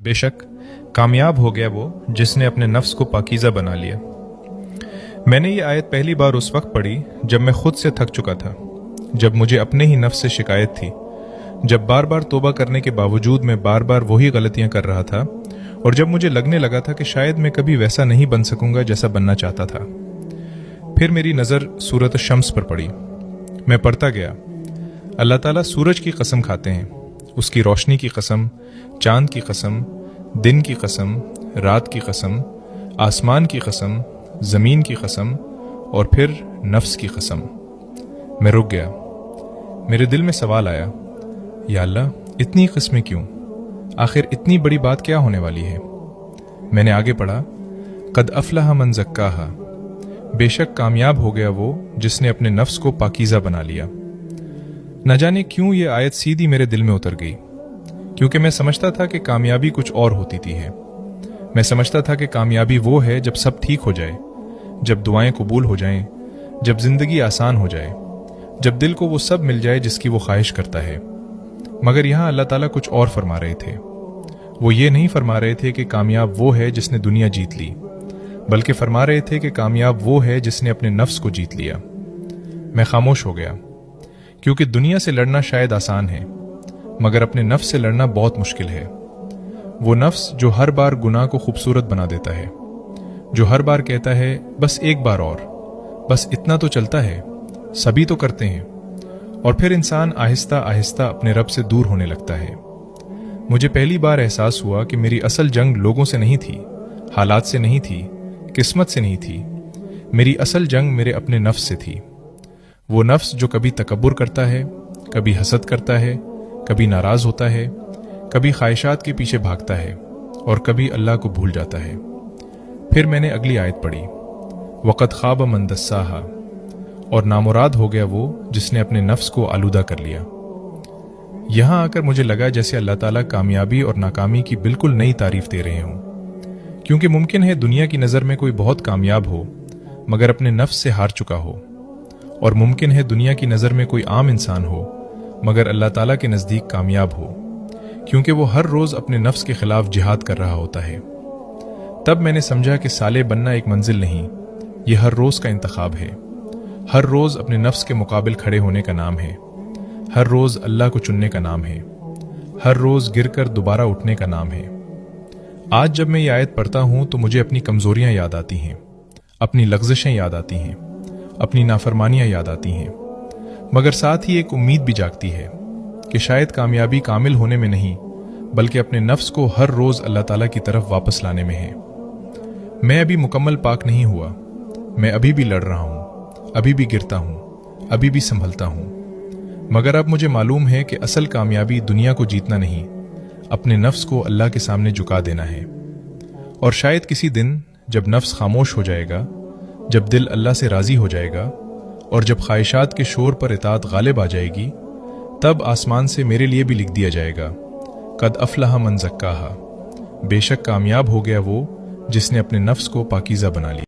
बेशक कामयाब हो गया वो जिसने अपने नफ्स को पाकीज़ा बना लिया। मैंने ये आयत पहली बार उस वक्त पढ़ी जब मैं खुद से थक चुका था, जब मुझे अपने ही नफ्स से शिकायत थी, जब बार बार तौबा करने के बावजूद मैं बार बार वही गलतियां कर रहा था, और जब मुझे लगने लगा था कि शायद मैं कभी वैसा नहीं बन सकूंगा जैसा बनना चाहता था। फिर मेरी नज़र सूरत शम्स पर पड़ी। मैं पढ़ता गया, अल्लाह ताला सूरज की कसम खाते हैं, उसकी रोशनी की कसम, चांद की कसम, दिन की कसम, रात की कसम, आसमान की कसम, ज़मीन की कसम, और फिर नफ्स की कसम। मैं रुक गया। मेरे दिल में सवाल आया, या अल्लाह, इतनी किस्में क्यों? आखिर इतनी बड़ी बात क्या होने वाली है? मैंने आगे पढ़ा, कद अफलह मन ज़क्काहा, बेशक कामयाब हो गया वो जिसने अपने नफ्स को पाकीज़ा बना लिया। न जाने क्यों ये आयत सीधी मेरे दिल में उतर गई, क्योंकि मैं समझता था कि कामयाबी कुछ और होती थी है। मैं समझता था कि कामयाबी वो है जब सब ठीक हो जाए, जब दुआएं कबूल हो जाएं, जब जिंदगी आसान हो जाए, जब दिल को वो सब मिल जाए जिसकी वो ख्वाहिश करता है। मगर यहाँ अल्लाह ताला कुछ और फरमा रहे थे। वो ये नहीं फरमा रहे थे कि कामयाब वो है जिसने दुनिया जीत ली, बल्कि फरमा रहे थे कि कामयाब वो है जिसने अपने नफ्स को जीत लिया। मैं खामोश हो गया, क्योंकि दुनिया से लड़ना शायद आसान है, मगर अपने नफ्स से लड़ना बहुत मुश्किल है। वो नफ्स जो हर बार गुनाह को खूबसूरत बना देता है, जो हर बार कहता है बस एक बार और, बस इतना तो चलता है, सभी तो करते हैं, और फिर इंसान आहिस्ता आहिस्ता अपने रब से दूर होने लगता है। मुझे पहली बार एहसास हुआ कि मेरी असल जंग लोगों से नहीं थी, हालात से नहीं थी, किस्मत से नहीं थी। मेरी असल जंग मेरे अपने नफ्स से थी। वो नफ्स जो कभी तकब्बुर करता है, कभी हसद करता है, कभी नाराज होता है, कभी ख्वाहिशात के पीछे भागता है, और कभी अल्लाह को भूल जाता है। फिर मैंने अगली आयत पढ़ी, वक़द ख़ाब मन दस्साहा, और नामुराद हो गया वो जिसने अपने नफ्स को आलूदा कर लिया। यहां आकर मुझे लगा जैसे अल्लाह ताला कामयाबी और नाकामी की बिल्कुल नई तारीफ दे रहे हों, क्योंकि मुमकिन है दुनिया की नज़र में कोई बहुत कामयाब हो मगर अपने नफ्स से हार चुका हो, और मुमकिन है दुनिया की नज़र में कोई आम इंसान हो मगर अल्लाह ताला के नज़दीक कामयाब हो, क्योंकि वो हर रोज़ अपने नफ्स के खिलाफ जिहाद कर रहा होता है। तब मैंने समझा कि साले बनना एक मंजिल नहीं, ये हर रोज़ का इंतखाब है। हर रोज़ अपने नफ्स के मुकाबिल खड़े होने का नाम है, हर रोज़ अल्लाह को चुनने का नाम है, हर रोज़ गिरकर दोबारा उठने का नाम है। आज जब मैं ये आयत पढ़ता हूँ तो मुझे अपनी कमज़ोरियाँ याद आती हैं, अपनी लग़ज़िशें याद आती हैं, अपनी नाफरमानियाँ याद आती हैं, मगर साथ ही एक उम्मीद भी जागती है कि शायद कामयाबी कामिल होने में नहीं, बल्कि अपने नफ्स को हर रोज़ अल्लाह ताला की तरफ वापस लाने में है। मैं अभी मुकम्मल पाक नहीं हुआ, मैं अभी भी लड़ रहा हूँ, अभी भी गिरता हूँ, अभी भी संभलता हूँ, मगर अब मुझे मालूम है कि असल कामयाबी दुनिया को जीतना नहीं, अपने नफ्स को अल्लाह के सामने झुका देना है। और शायद किसी दिन जब नफ्स खामोश हो जाएगा, जब दिल अल्लाह से राज़ी हो जाएगा, और जब ख्वाहिशात के शोर पर इताअत गालिब आ जाएगी, तब आसमान से मेरे लिए भी लिख दिया जाएगा, कद अफलह मन ज़क्काहा, बेशक कामयाब हो गया वो जिसने अपने नफ्स को पाकीज़ा बना लिया।